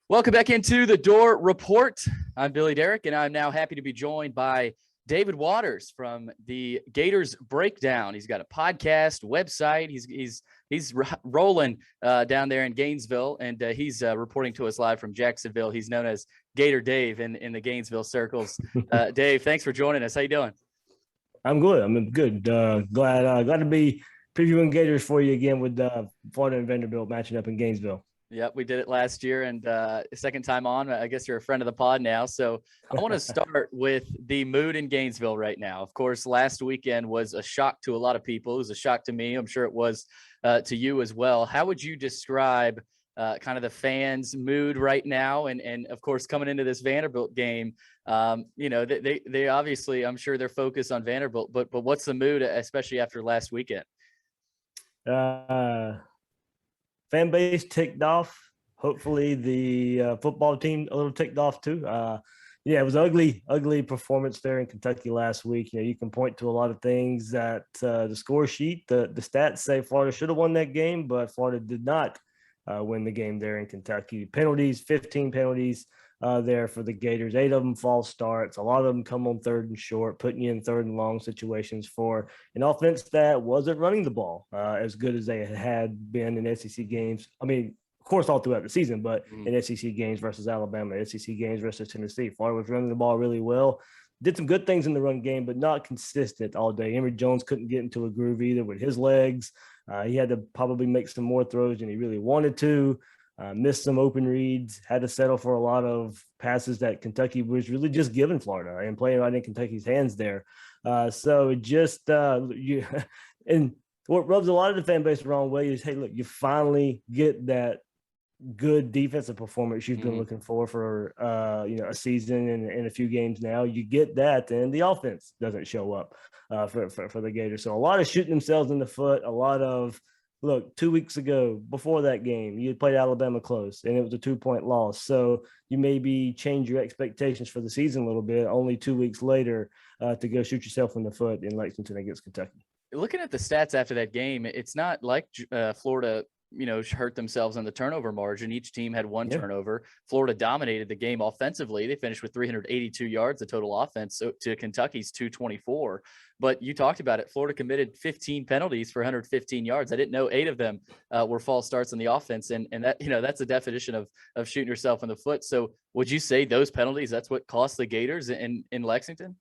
Welcome back into the Door Report. I'm Billy Derrick, and I'm now happy to be joined by David Waters from the Gators Breakdown. He's got a podcast, website. He's rolling down there in Gainesville, and he's reporting to us live from Jacksonville. He's known as Gator Dave in the Gainesville circles. Dave, thanks for joining us. How you doing? I'm good. I'm good. Glad to be previewing Gators for you again with Florida and Vanderbilt matching up in Gainesville. Yep, we did it last year, and second time on. I guess you're a friend of the pod now. So I want to start with the mood in Gainesville right now. Of course, last weekend was a shock to a lot of people. It was a shock to me. I'm sure it was to you as well. How would you describe kind of the fans' mood right now? And of course, coming into this Vanderbilt game, they obviously, I'm sure they're focused on Vanderbilt, but what's the mood, especially after last weekend? Fan base ticked off. Hopefully the football team a little ticked off too. It was ugly performance there in Kentucky last week. You can point to a lot of things that the score sheet, the stats say Florida should have won that game, but Florida did not win the game there in Kentucky. Penalties, 15 penalties there for the Gators. 8 of them false starts. A lot of them come on third and short, putting you in third and long situations for an offense that wasn't running the ball as good as they had been in SEC games. I mean, of course, all throughout the season, but in SEC games versus Alabama, SEC games versus Tennessee, Florida was running the ball really well. Did some good things in the run game, but not consistent all day. Emery Jones couldn't get into a groove either with his legs. He had to probably make some more throws than he really wanted to. Missed some open reads, had to settle for a lot of passes that Kentucky was really just giving Florida and playing right in Kentucky's hands there. So it just and what rubs a lot of the fan base the wrong way is, hey, look, you finally get that good defensive performance you've been looking for a season and a few games now. You get that, and the offense doesn't show up for the Gators. So a lot of shooting themselves in the foot, a lot of, look, 2 weeks ago, before that game, you had played Alabama close, and it was a 2-point loss. So you maybe change your expectations for the season a little bit, only 2 weeks later to go shoot yourself in the foot in Lexington against Kentucky. Looking at the stats after that game, it's not like Florida hurt themselves on the turnover margin. Each team had one turnover. Florida dominated the game offensively. They finished with 382 yards, the total offense, to Kentucky's 224. But you talked about it. Florida committed 15 penalties for 115 yards. I didn't know 8 of them were false starts on the offense. And that, that's the definition of shooting yourself in the foot. So would you say those penalties, that's what cost the Gators in Lexington?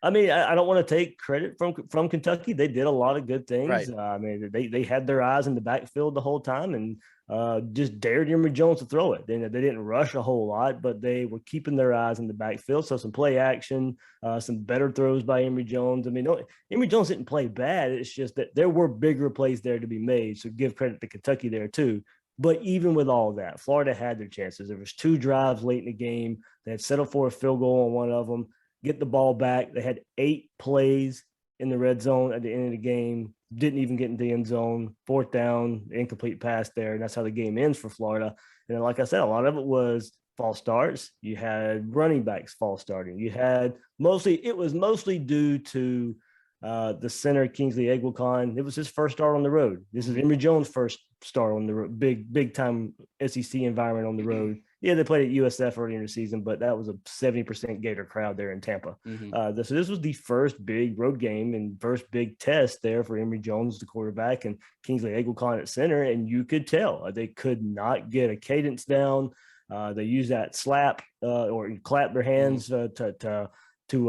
I mean, I don't want to take credit from Kentucky. They did a lot of good things. Right. I mean, they had their eyes in the backfield the whole time and just dared Emery Jones to throw it. They didn't rush a whole lot, but they were keeping their eyes in the backfield. So some play action, some better throws by Emery Jones. I mean, Emery Jones didn't play bad. It's just that there were bigger plays there to be made. So give credit to Kentucky there too. But even with all that, Florida had their chances. There was 2 drives late in the game. They had settled for a field goal on one of them. Get the ball back. They had 8 plays in the red zone at the end of the game. Didn't even get into the end zone. 4th down, incomplete pass there. And that's how the game ends for Florida. And like I said, a lot of it was false starts. You had running backs false starting. You had it was mostly due to the center, Kingsley Eguakon. It was his first start on the road. This is Emery Jones' first start on the road, big time SEC environment on the road. Yeah, they played at USF earlier in the season, but that was a 70% Gator crowd there in Tampa. So this was the first big road game and first big test there for Emery Jones, the quarterback, and Kingsley Eguakon at center. And you could tell they could not get a cadence down. They used that slap or clap their hands to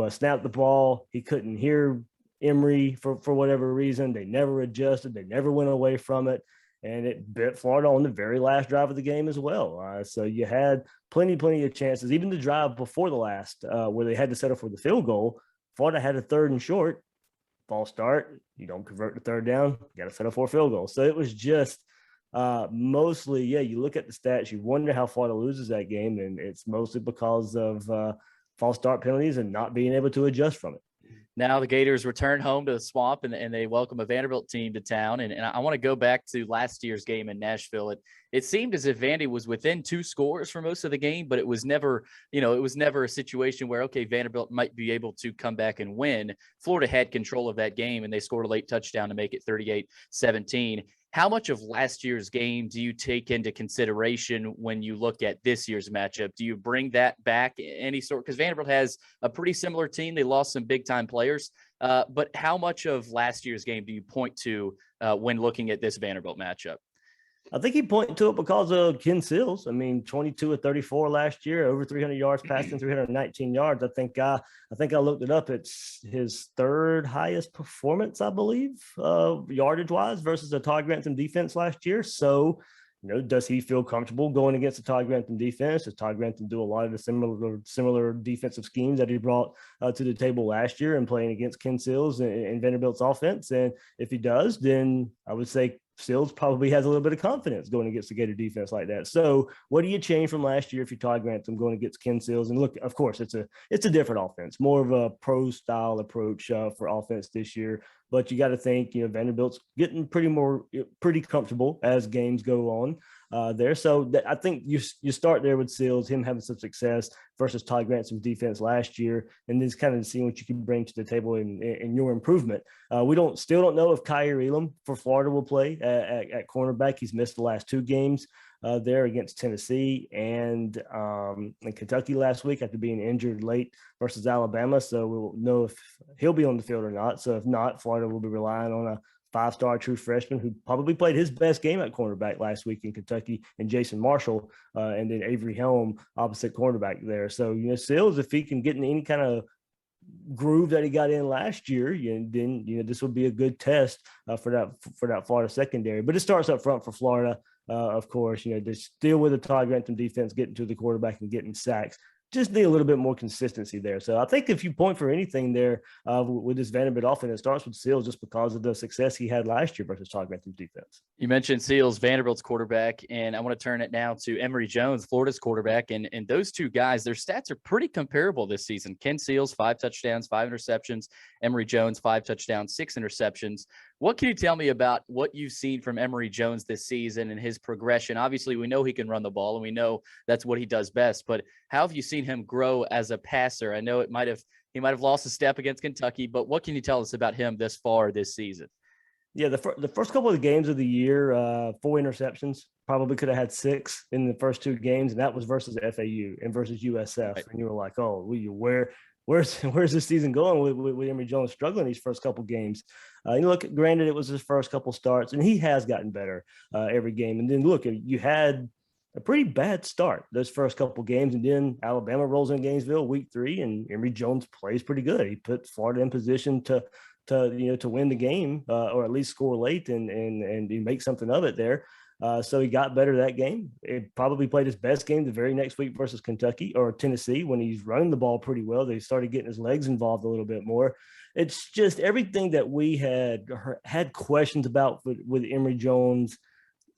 snap the ball. He couldn't hear Emery for whatever reason. They never adjusted. They never went away from it. And it bit Florida on the very last drive of the game as well. So you had plenty of chances. Even the drive before the last, where they had to settle for the field goal, Florida had a 3rd and short, false start. You don't convert the 3rd down, you got to settle for a field goal. So it was just mostly, you look at the stats, you wonder how Florida loses that game, and it's mostly because of false start penalties and not being able to adjust from it. Now the Gators return home to the Swamp, and they welcome a Vanderbilt team to town. And I want to go back to last year's game in Nashville. it seemed as if Vandy was within 2 scores for most of the game, but it was never, it was never a situation where, okay, Vanderbilt might be able to come back and win. Florida had control of that game, and they scored a late touchdown to make it 38-17. How much of last year's game do you take into consideration when you look at this year's matchup? Do you bring that back any sort? Because Vanderbilt has a pretty similar team. They lost some big-time players. But how much of last year's game do you point to when looking at this Vanderbilt matchup? I think he pointed to it because of Ken Seals. I mean, 22 of 34 last year, over 300 yards passing, 319 yards. I think I looked it up. It's his third highest performance, I believe, yardage wise versus the Todd Grantham defense last year. So, does he feel comfortable going against the Todd Grantham defense? Does Todd Grantham do a lot of the similar defensive schemes that he brought to the table last year and playing against Ken Seals and Vanderbilt's offense? And if he does, then I would say Seals probably has a little bit of confidence going against the Gator defense like that. So what do you change from last year if you're Todd Grantham going against Ken Seals? And look, of course, it's a different offense, more of a pro style approach for offense this year. But you got to think, Vanderbilt's getting pretty comfortable as games go on there. So I think you start there with Seals, him having some success versus Todd Grantham's defense last year, and then kind of seeing what you can bring to the table in your improvement. We still don't know if Kyer Elam for Florida will play at cornerback. He's missed the last 2 games there against Tennessee and Kentucky last week after being injured late versus Alabama. So we'll know if he'll be on the field or not. So if not, Florida will be relying on a 5-star true freshman who probably played his best game at cornerback last week in Kentucky, and Jason Marshall, and then Avery Helm opposite cornerback there. So, Seals, if he can get in any kind of groove that he got in last year, then this will be a good test for that Florida secondary. But it starts up front for Florida, of course. They're still with the Todd Grantham defense, getting to the quarterback and getting sacks. Just need a little bit more consistency there. So I think if you point for anything there with this Vanderbilt offense, it starts with Seals just because of the success he had last year versus Todd Grantham's defense. You mentioned Seals, Vanderbilt's quarterback, and I want to turn it now to Emery Jones, Florida's quarterback. And those two guys, their stats are pretty comparable this season. Ken Seals, 5 touchdowns, 5 interceptions. Emery Jones, 5 touchdowns, 6 interceptions. What can you tell me about what you've seen from Emery Jones this season and his progression? Obviously, we know he can run the ball, and we know that's what he does best. But how have you seen him grow as a passer? I know he might have lost a step against Kentucky, but what can you tell us about him this far this season? Yeah, the first couple of games of the year, 4 interceptions. Probably could have had 6 in the first 2 games, and that was versus FAU and versus USF. Right. And you were like, "Oh, where's this season going with Emery Jones struggling these first couple games?" Look, granted, it was his first couple starts, and he has gotten better every game. And then look, you had a pretty bad start those first couple games, and then Alabama rolls in Gainesville week 3, and Emery Jones plays pretty good. He put Florida in position to win the game or at least score late and make something of it there. So he got better that game. It probably played his best game the very next week versus Kentucky or Tennessee when he's running the ball pretty well. They started getting his legs involved a little bit more. It's just everything that we had questions about with Emery Jones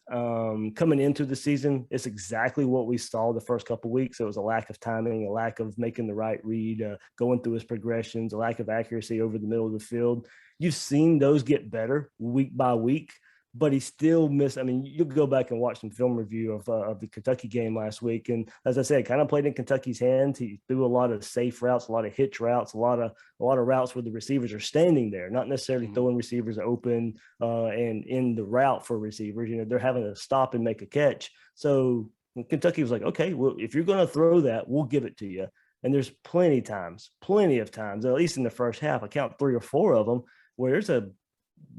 coming into the season. It's exactly what we saw the first couple of weeks. It was a lack of timing, a lack of making the right read, going through his progressions, a lack of accuracy over the middle of the field. You've seen those get better week by week, but he still missed. I mean, you go back and watch some film review of the Kentucky game last week. And as I said, kind of played in Kentucky's hands. He threw a lot of safe routes, a lot of hitch routes, a lot of routes where the receivers are standing there, not necessarily throwing receivers open and in the route for receivers. They're having to stop and make a catch. So Kentucky was like, okay, well, if you're going to throw that, we'll give it to you. And there's plenty of times, at least in the first half, I count 3 or 4 of them, where there's a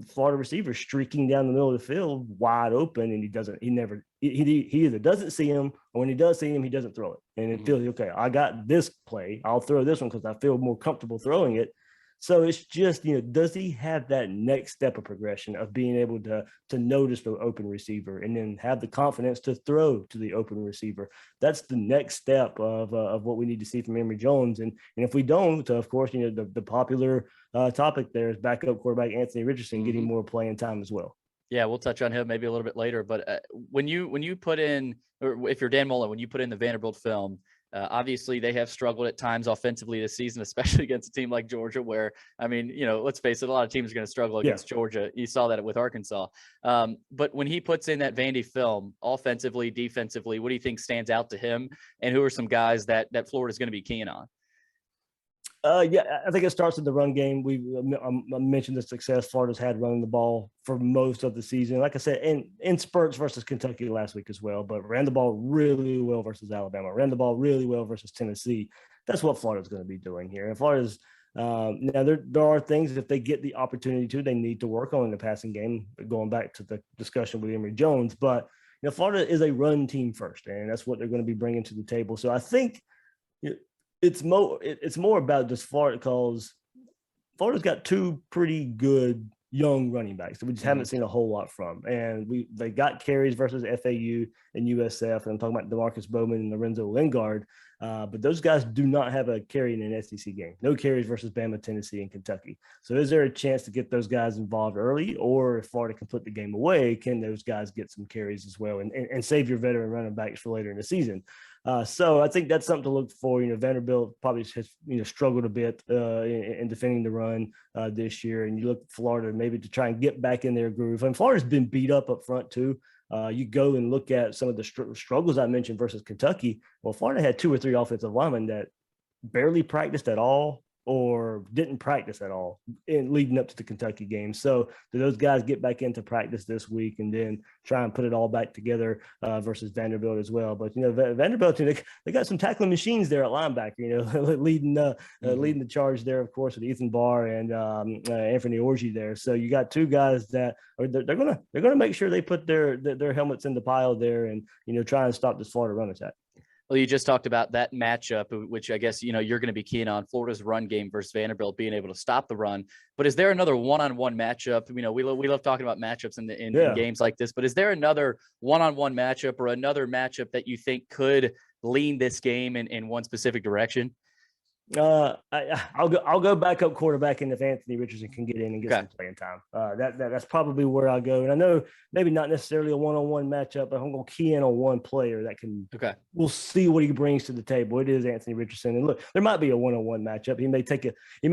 Florida receiver streaking down the middle of the field wide open, and he either doesn't see him, or when he does see him, he doesn't throw it. And it feels, okay, I got this play, I'll throw this one because I feel more comfortable throwing it. So it's just, does he have that next step of progression of being able to notice the open receiver and then have the confidence to throw to the open receiver? That's the next step of what we need to see from Emery Jones. And if we don't, of course, the popular topic there is backup quarterback Anthony Richardson getting more playing time as well. Yeah, we'll touch on him maybe a little bit later. But when you put in, or if you're Dan Mullen, when you put in the Vanderbilt film, Obviously, they have struggled at times offensively this season, especially against a team like Georgia, where, I mean, let's face it, a lot of teams are going to struggle against Georgia. You saw that with Arkansas. But when he puts in that Vandy film, offensively, defensively, what do you think stands out to him? And who are some guys that Florida is going to be keen on? Yeah, I think it starts with the run game. I mentioned the success Florida's had running the ball for most of the season. Like I said, in spurts versus Kentucky last week as well, but ran the ball really well versus Alabama, ran the ball really well versus Tennessee. That's what Florida's going to be doing here. And Florida's now there are things, if they get the opportunity to, they need to work on in the passing game, going back to the discussion with Emery Jones. But Florida is a run team first, and that's what they're going to be bringing to the table. So I think it's more about just Florida, because Florida's got two pretty good young running backs that we just haven't seen a whole lot from. And they got carries versus FAU and USF. And I'm talking about DeMarcus Bowman and Lorenzo Lingard. But those guys do not have a carry in an SEC game. No carries versus Bama, Tennessee, and Kentucky. So is there a chance to get those guys involved early? Or if Florida can put the game away, can those guys get some carries as well and save your veteran running backs for later in the season? So I think that's something to look for. Vanderbilt probably has struggled a bit in defending the run this year, and you look at Florida maybe to try and get back in their groove. And Florida's been beat up front too. You go and look at some of the struggles I mentioned versus Kentucky. Well, Florida had 2 or 3 offensive linemen that barely practiced at all or didn't practice at all in leading up to the Kentucky game. So do those guys get back into practice this week and then try and put it all back together versus Vanderbilt as well? But, Vanderbilt, they got some tackling machines there at linebacker, leading the charge there, of course, with Ethan Barr and Anthony Orji there. So you got 2 guys that they're gonna make sure they put their helmets in the pile there and, try and stop this Florida run attack. Well, you just talked about that matchup, which I guess, you're going to be keen on, Florida's run game versus Vanderbilt being able to stop the run. But is there another one-on-one matchup? We love talking about matchups in games like this, but is there another one-on-one matchup or another matchup that you think could lean this game in one specific direction? I'll go backup quarterback, and if Anthony Richardson can get in and get some playing time, that's probably where I'll go. And I know maybe not necessarily a one-on-one matchup, but I'm going to key in on one player that can. We'll see what he brings to the table. It is Anthony Richardson, and look, there might be a one-on-one matchup. He may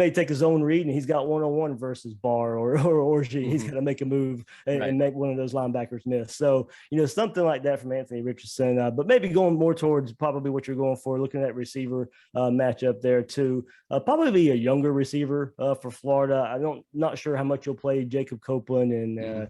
take his own read, and he's got one-on-one versus Barr or Orji. He's got to make a move and make one of those linebackers miss. So something like that from Anthony Richardson, but maybe going more towards probably what you're going for, looking at receiver matchup there too. Probably a younger receiver for Florida. Not sure how much you'll play Jacob Copeland and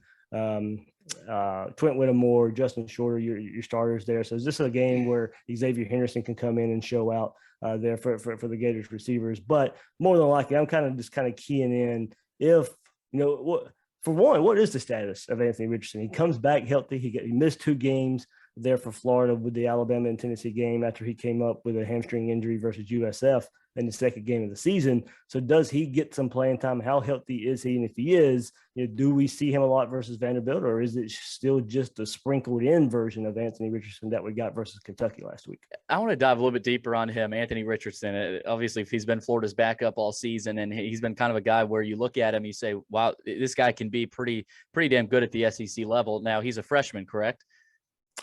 Trent Whittemore, Justin Shorter, your starters there. So is this a game where Xavier Henderson can come in and show out there for the Gators receivers? But more than likely, I'm kind of keying in if for one, what is the status of Anthony Richardson? He comes back healthy. He missed 2 games there for Florida with the Alabama and Tennessee game after he came up with a hamstring injury versus USF in the second game of the season. So does he get some playing time? How healthy is he? And if he is, do we see him a lot versus Vanderbilt, or is it still just a sprinkled in version of Anthony Richardson that we got versus Kentucky last week? I want to dive a little bit deeper on him, Anthony Richardson. Obviously, if he's been Florida's backup all season, and he's been kind of a guy where you look at him, you say, wow, this guy can be pretty damn good at the SEC level. Now, he's a freshman, correct?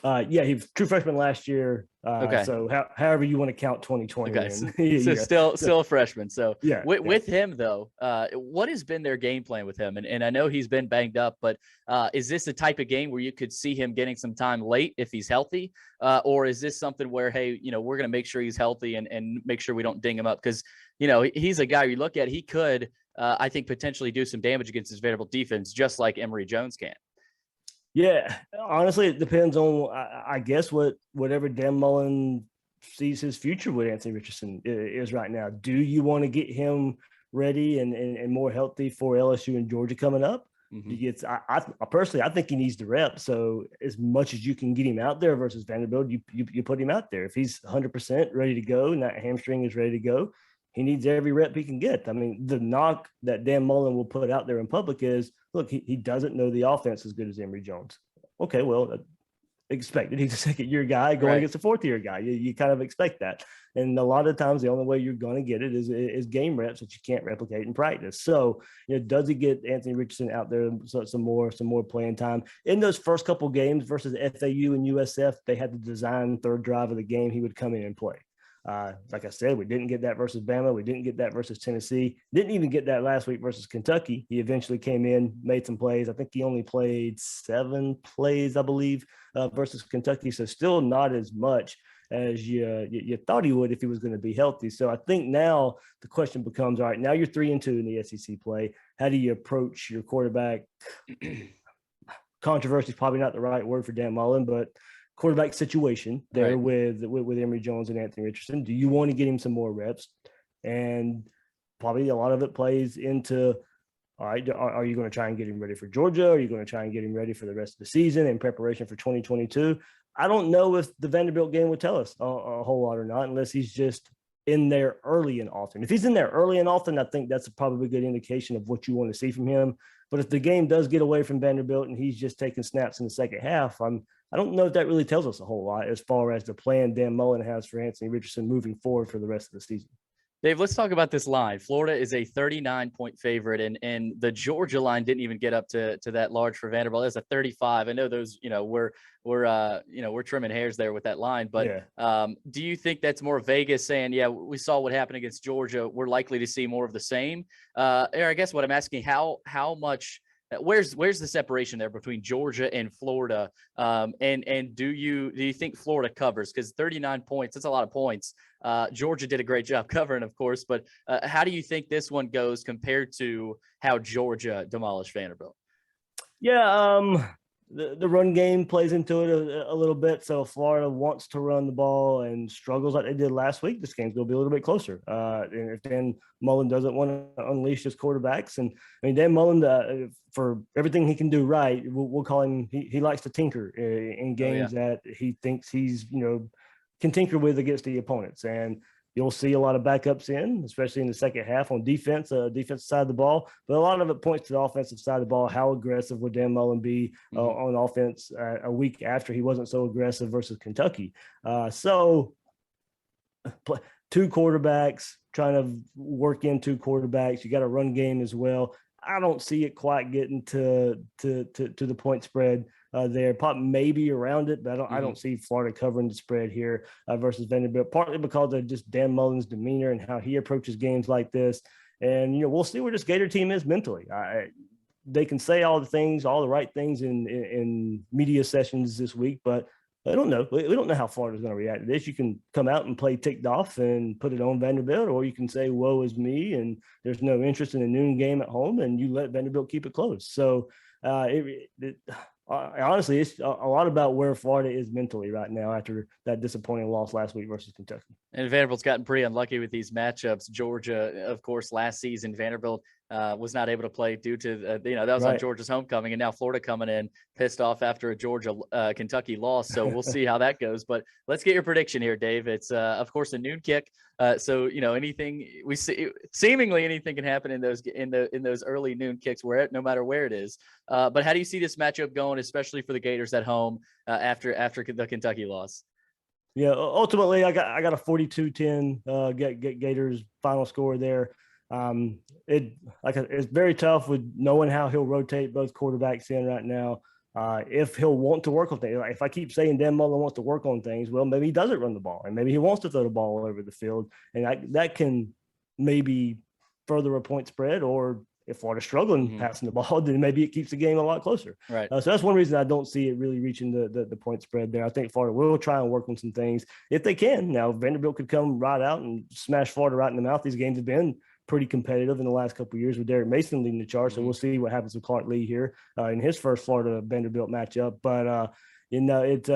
Yeah, he was true freshman last year. So however you want to count 2020. Okay. So still a freshman. So with him though, what has been their game plan with him? And I know he's been banged up, but is this the type of game where you could see him getting some time late if he's healthy? Or is this something where, hey, we're going to make sure he's healthy and make sure we don't ding him up? Because, he's a guy you look at, he could, I think, potentially do some damage against his Vanderbilt defense, just like Emory Jones can. Yeah, honestly, it depends on, I guess, whatever Dan Mullen sees his future with Anthony Richardson is right now. Do you want to get him ready and more healthy for LSU and Georgia coming up? I personally, I think he needs the rep. So as much as you can get him out there versus Vanderbilt, you put him out there. If he's 100% ready to go and that hamstring is ready to go, he needs every rep he can get. I mean, the knock that Dan Mullen will put out there in public is, look, he doesn't know the offense as good as Emery Jones. Okay, well, expected. He's a second-year guy going against a fourth-year guy. You kind of expect that. And a lot of times, the only way you're going to get it is game reps that you can't replicate in practice. So, does he get Anthony Richardson out there some more playing time? In those first couple games versus FAU and USF, they had the design third drive of the game. He would come in and play. Like I said, we didn't get that versus Bama. We didn't get that versus Tennessee. Didn't even get that last week versus Kentucky. He eventually came in, made some plays. I think he only played 7 plays, I believe, versus Kentucky. So still not as much as you thought he would if he was going to be healthy. So I think now the question becomes, all right, now you're 3-2 in the SEC play. How do you approach your quarterback? Controversy is probably not the right word for Dan Mullen, but quarterback situation there with Emory Jones and Anthony Richardson. Do you want to get him some more reps? And probably a lot of it plays into, all right, are you going to try and get him ready for Georgia? Are you going to try and get him ready for the rest of the season in preparation for 2022? I don't know if the Vanderbilt game would tell us a whole lot or not, unless he's just in there early and often. If he's in there early and often, I think that's probably a good indication of what you want to see from him. But if the game does get away from Vanderbilt and he's just taking snaps in the second half, I don't know if that really tells us a whole lot as far as the plan Dan Mullen has for Anthony Richardson moving forward for the rest of the season. Dave, let's talk about this line. Florida is a 39-point favorite, and the Georgia line didn't even get up to that large for Vanderbilt. It's a 35. I know those, we're trimming hairs there with that line, but do you think that's more Vegas saying, yeah, we saw what happened against Georgia, we're likely to see more of the same? Or I guess what I'm asking, how much – where's the separation there between Georgia and Florida? And do you think Florida covers? Because 39 points, that's a lot of points. Georgia did a great job covering, of course, but how do you think this one goes compared to how Georgia demolished Vanderbilt? Yeah, the run game plays into it a little bit. So if Florida wants to run the ball and struggles like they did last week, this game's going to be a little bit closer. And if Dan Mullen doesn't want to unleash his quarterbacks, and I mean, Dan Mullen, for everything he can do right, we'll call him, he likes to tinker in games that he thinks he's, can tinker with against the opponents. And you'll see a lot of backups in, especially in the second half on defense, defensive side of the ball. But a lot of it points to the offensive side of the ball. How aggressive would Dan Mullen be on offense a week after he wasn't so aggressive versus Kentucky? So 2 quarterbacks, trying to work in 2 quarterbacks. You got a run game as well. I don't see it quite getting to the point spread there. Maybe around it, but I don't see Florida covering the spread here versus Vanderbilt, partly because of just Dan Mullen's demeanor and how he approaches games like this. And, we'll see where this Gator team is mentally. They can say all the right things in media sessions this week, but I don't know. We don't know how Florida's going to react to this. You can come out and play ticked off and put it on Vanderbilt, or you can say, woe is me, and there's no interest in a noon game at home, and you let Vanderbilt keep it close. So honestly, it's a lot about where Florida is mentally right now after that disappointing loss last week versus Kentucky. And Vanderbilt's gotten pretty unlucky with these matchups. Georgia, of course, last season, Vanderbilt was not able to play due to, that was on Georgia's homecoming. And now Florida coming in pissed off after a Georgia-Kentucky loss. So we'll see how that goes. But let's get your prediction here, Dave. It's, of course, a noon kick. So, anything we see, seemingly anything can happen in those early noon kicks, no matter where it is. But how do you see this matchup going, especially for the Gators at home after the Kentucky loss? Yeah, ultimately, I got a 42-10 Gators final score there. It's very tough with knowing how he'll rotate both quarterbacks in right now. If he'll want to work on things, if I keep saying Dan Mullen wants to work on things, well, maybe he doesn't run the ball, and maybe he wants to throw the ball all over the field, and that can maybe further a point spread. Or if Florida's struggling passing the ball, then maybe it keeps the game a lot closer. Right. So that's one reason I don't see it really reaching the point spread there. I think Florida will try and work on some things if they can. Now, Vanderbilt could come right out and smash Florida right in the mouth. These games have been pretty competitive in the last couple of years with Derek Mason leading the charge. So we'll see what happens with Clark Lee here in his first Florida Vanderbilt matchup. But, it's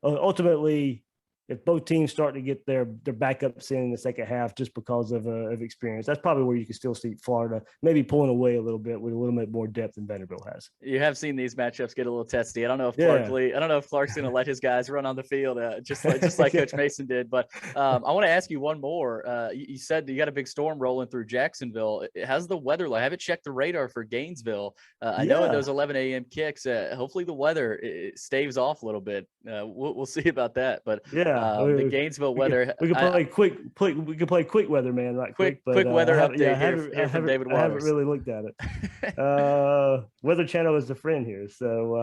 ultimately, if both teams start to get their backups in the second half just because of experience, that's probably where you can still see Florida maybe pulling away a little bit with a little bit more depth than Vanderbilt has. You have seen these matchups get a little testy. I don't know if Clark's going to let his guys run on the field just like Coach Mason did. But I want to ask you one more. You said you got a big storm rolling through Jacksonville. How's the weather like? I haven't checked the radar for Gainesville. I know in those 11 a.m. kicks, hopefully the weather staves off a little bit. We'll see about that. But the Gainesville weather. We could play quick weather, man. Right, quick weather update here from David Waters. I haven't really looked at it. Weather Channel is a friend here, so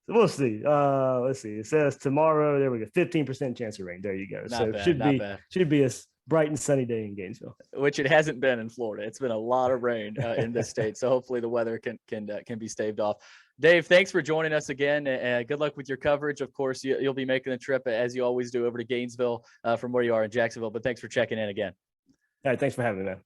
We'll see. Let's see. It says tomorrow. There we go. 15% chance of rain. There you go. Not bad, not bad. Should be a bright and sunny day in Gainesville. Which it hasn't been in Florida. It's been a lot of rain in this state. So hopefully the weather can be staved off. Dave, thanks for joining us again. Good luck with your coverage. Of course, you'll be making the trip, as you always do, over to Gainesville from where you are in Jacksonville. But thanks for checking in again. All right. Thanks for having me, man.